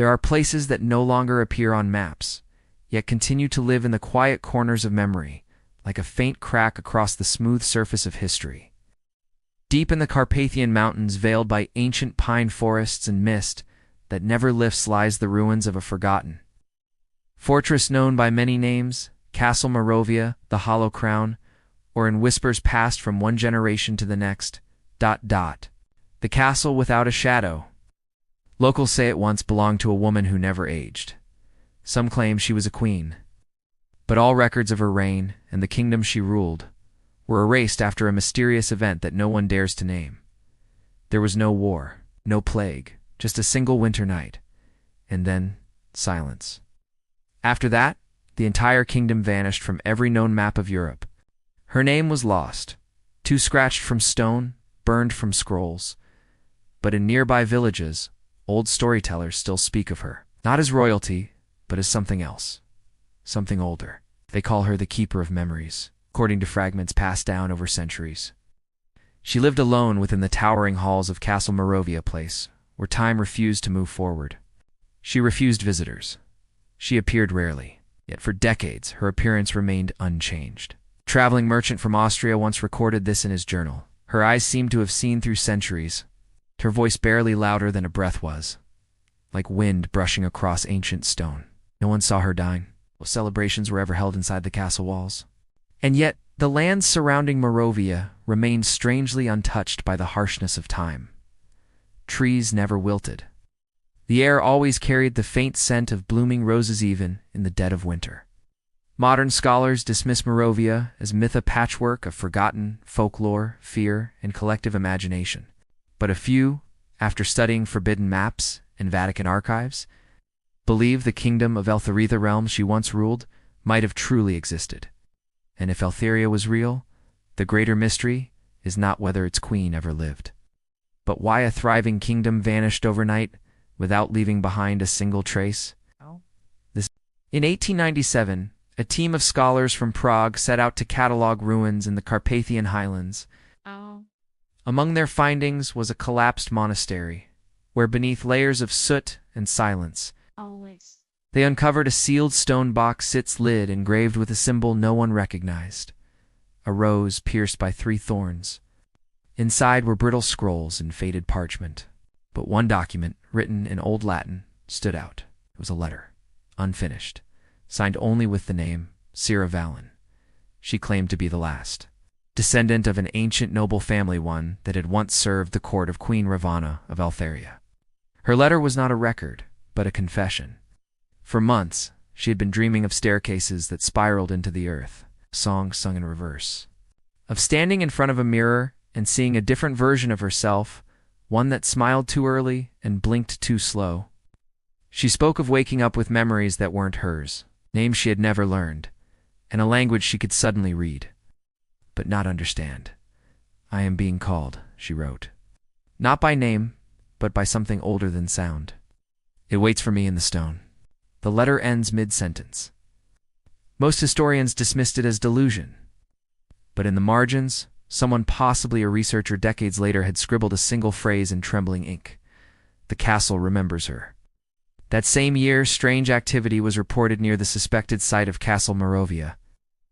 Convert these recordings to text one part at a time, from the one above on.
There are places that no longer appear on maps, yet continue to live in the quiet corners of memory, like a faint crack across the smooth surface of history. Deep in the Carpathian Mountains, veiled by ancient pine forests and mist that never lifts, lies the ruins of a forgotten fortress known by many names: Castle Morovia, the Hollow Crown, or in whispers passed from one generation to the next. The castle without a shadow. Locals say it once belonged to a woman who never aged. Some claim she was a queen. But all records of her reign and the kingdom she ruled were erased after a mysterious event that no one dares to name. There was no war, no plague, just a single winter night, and then silence. After that, the entire kingdom vanished from every known map of Europe. Her name was lost, too scratched from stone, burned from scrolls. But in nearby villages, old storytellers still speak of her, not as royalty, but as something else, something older. They call her the Keeper of Memories, according to fragments passed down over centuries. She lived alone within the towering halls of Castle Morovia Place, where time refused to move forward. She refused visitors. She appeared rarely, yet for decades her appearance remained unchanged. A traveling merchant from Austria once recorded this in his journal. Her eyes seemed to have seen through centuries, her voice barely louder than a breath was, like wind brushing across ancient stone. No one saw her dine. No celebrations were ever held inside the castle walls. And yet, the lands surrounding Morovia remained strangely untouched by the harshness of time. Trees never wilted. The air always carried the faint scent of blooming roses even in the dead of winter. Modern scholars dismiss Morovia as a patchwork of forgotten folklore, fear, and collective imagination. But a few, after studying forbidden maps and Vatican archives, believe the kingdom of Eltheria, the realm she once ruled, might have truly existed. And if Eltheria was real, the greater mystery is not whether its queen ever lived, but why a thriving kingdom vanished overnight without leaving behind a single trace. In 1897, a team of scholars from Prague set out to catalog ruins in the Carpathian Highlands. Among their findings was a collapsed monastery, where beneath layers of soot and silence, they uncovered a sealed stone box, its lid engraved with a symbol no one recognized, a rose pierced by 3 thorns. Inside were brittle scrolls and faded parchment. But one document, written in Old Latin, stood out. It was a letter, unfinished, signed only with the name Sira Valen. She claimed to be the last descendant of an ancient noble family, one that had once served the court of Queen Ravana of Eltheria. Her letter was not a record, but a confession. For months, she had been dreaming of staircases that spiraled into the earth, a song sung in reverse, of standing in front of a mirror and seeing a different version of herself, one that smiled too early and blinked too slow. She spoke of waking up with memories that weren't hers, names she had never learned, and a language she could suddenly read, but not understand. "I am being called," she wrote. "Not by name, but by something older than sound. It waits for me in the stone." The letter ends mid-sentence. Most historians dismissed it as delusion, but in the margins, someone, possibly a researcher decades later, had scribbled a single phrase in trembling ink: "The castle remembers her." That same year, strange activity was reported near the suspected site of Castle Morovia.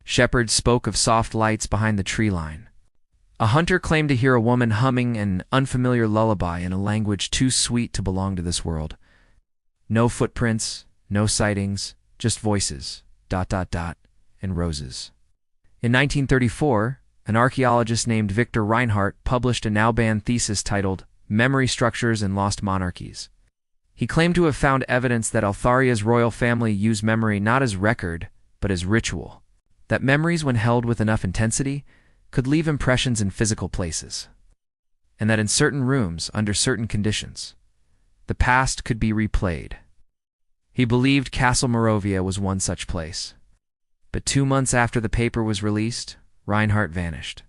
Shepherds spoke of soft lights behind the tree line. A hunter claimed to hear a woman humming an unfamiliar lullaby in a language too sweet to belong to this world. No footprints, no sightings, just voices, ... and roses. In 1934, an archaeologist named Victor Reinhardt published a now-banned thesis titled Memory Structures in Lost Monarchies. He claimed to have found evidence that Eltheria's royal family used memory not as record, but as ritual, that memories, when held with enough intensity, could leave impressions in physical places, and that in certain rooms, under certain conditions, the past could be replayed. He believed Castle Morovia was one such place. But 2 months after the paper was released, Reinhardt vanished.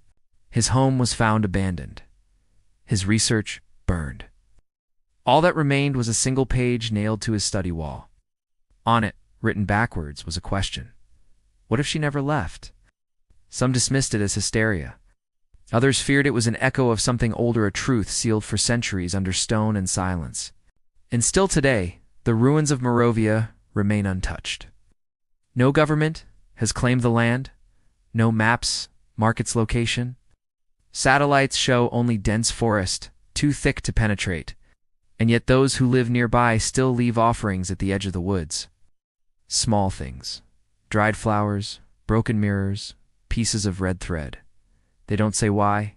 His home was found abandoned. His research burned. All that remained was a single page nailed to his study wall. On it, written backwards, was a question. What if she never left? Some dismissed it as hysteria. Others feared it was an echo of something older, a truth sealed for centuries under stone and silence. And still today, The ruins of Morovia remain untouched. No government has claimed the land. No maps mark its location. Satellites show only dense forest, too thick to penetrate, and yet those who live nearby still leave offerings at the edge of the woods. Small things. Dried flowers, broken mirrors, pieces of red thread. They don't say why.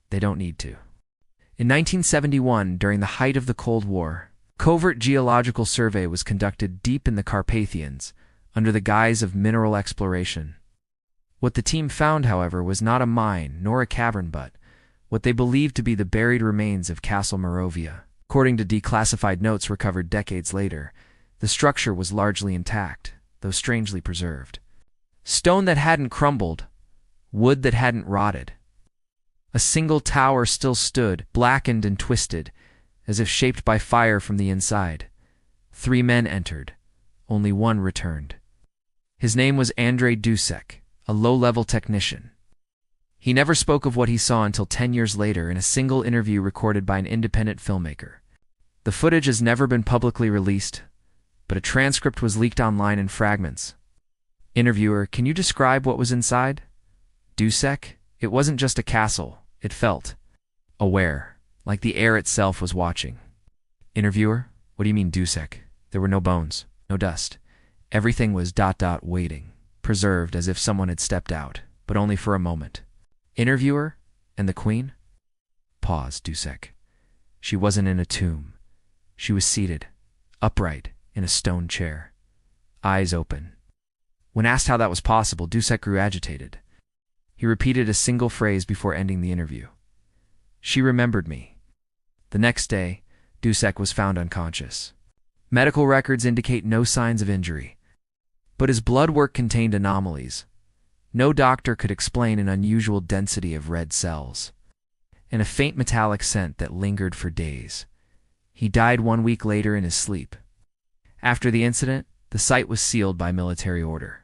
They don't need to. In 1971, during the height of the Cold War, a covert geological survey was conducted deep in the Carpathians under the guise of mineral exploration. What the team found, however, was not a mine nor a cavern, but what they believed to be the buried remains of Castle Morovia. According to declassified notes recovered decades later, the structure was largely intact, though strangely preserved. Stone that hadn't crumbled, wood that hadn't rotted. A single tower still stood, blackened and twisted, as if shaped by fire from the inside. 3 men entered. Only one returned. His name was Andrei Dusek, a low-level technician. He never spoke of what he saw until 10 years later in a single interview recorded by an independent filmmaker. The footage has never been publicly released, but a transcript was leaked online in fragments. Interviewer, can you describe what was inside? Dusek, it wasn't just a castle. It felt aware, like the air itself was watching. Interviewer, what do you mean, Dusek? There were no bones, no dust. Everything was waiting, preserved as if someone had stepped out, but only for a moment. Interviewer, and the queen? Pause, Dusek. She wasn't in a tomb. She was seated, upright, in a stone chair, eyes open. When asked how that was possible, Dusek grew agitated. He repeated a single phrase before ending the interview. She remembered me. The next day, Dusek was found unconscious. Medical records indicate no signs of injury, but his blood work contained anomalies. No doctor could explain an unusual density of red cells, and a faint metallic scent that lingered for days. He died 1 week later in his sleep. After the incident, the site was sealed by military order.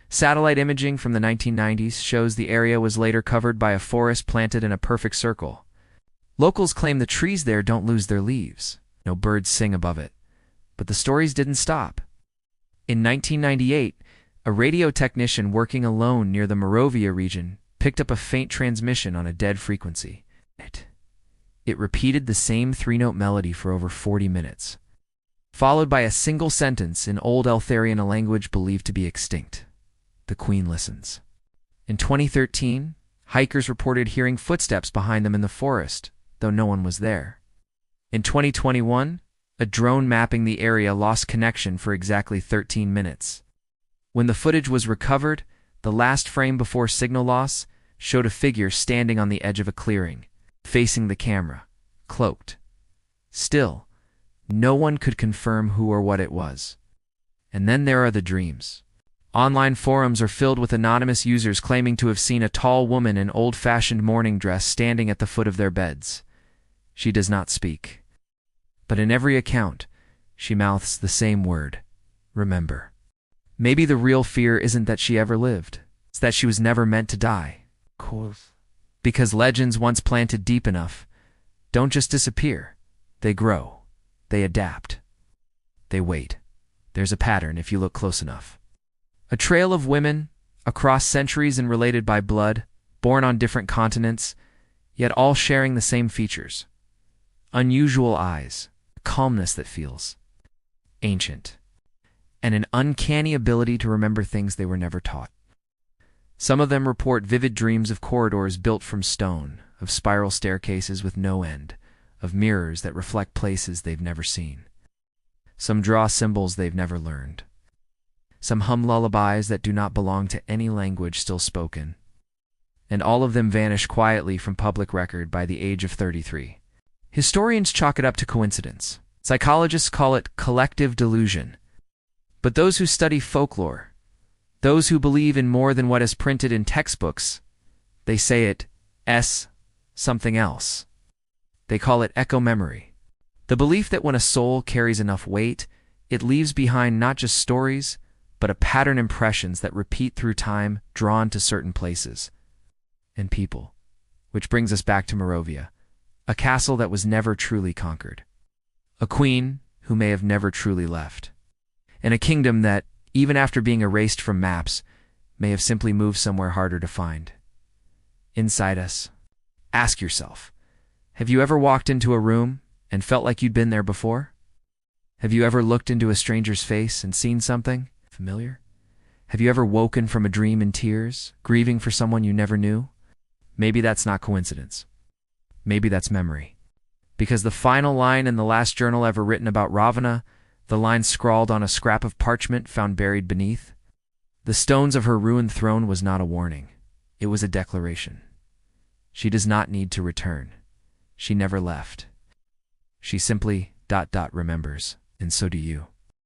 Satellite imaging from the 1990s shows the area was later covered by a forest planted in a perfect circle. Locals claim the trees there don't lose their leaves. No birds sing above it. But the stories didn't stop. In 1998, a radio technician working alone near the Morovia region picked up a faint transmission on a dead frequency. It repeated the same 3-note melody for over 40 minutes, followed by a single sentence in Old Eltherian, a language believed to be extinct. The queen listens. In 2013, hikers reported hearing footsteps behind them in the forest, though no one was there. In 2021, a drone mapping the area lost connection for exactly 13 minutes. When the footage was recovered, the last frame before signal loss showed a figure standing on the edge of a clearing, facing the camera, cloaked. Still, no one could confirm who or what it was. And then there are the dreams. Online forums are filled with anonymous users claiming to have seen a tall woman in old-fashioned mourning dress standing at the foot of their beds. She does not speak. But in every account, she mouths the same word: remember. Maybe the real fear isn't that she ever lived. It's that she was never meant to die. Because legends once planted deep enough don't just disappear. They grow. They adapt. They wait. There's a pattern if you look close enough. A trail of women, across centuries and related by blood, born on different continents, yet all sharing the same features. Unusual eyes, calmness that feels ancient, and an uncanny ability to remember things they were never taught. Some of them report vivid dreams of corridors built from stone, of spiral staircases with no end, of mirrors that reflect places they've never seen. Some draw symbols they've never learned. Some hum lullabies that do not belong to any language still spoken. And all of them vanish quietly from public record by the age of 33. Historians chalk it up to coincidence. Psychologists call it collective delusion. But those who study folklore, those who believe in more than what is printed in textbooks, they say it's something else. They call it echo memory. The belief that when a soul carries enough weight, it leaves behind not just stories, but a pattern impressions that repeat through time, drawn to certain places and people. Which brings us back to Morovia, a castle that was never truly conquered. A queen who may have never truly left. In a kingdom that, even after being erased from maps, may have simply moved somewhere harder to find. Inside us, ask yourself, have you ever walked into a room and felt like you'd been there before? Have you ever looked into a stranger's face and seen something familiar? Have you ever woken from a dream in tears, grieving for someone you never knew? Maybe that's not coincidence. Maybe that's memory. Because the final line in the last journal ever written about Ravana, the line scrawled on a scrap of parchment found buried beneath, the stones of her ruined throne was not a warning. It was a declaration. She does not need to return. She never left. She simply remembers, and so do you.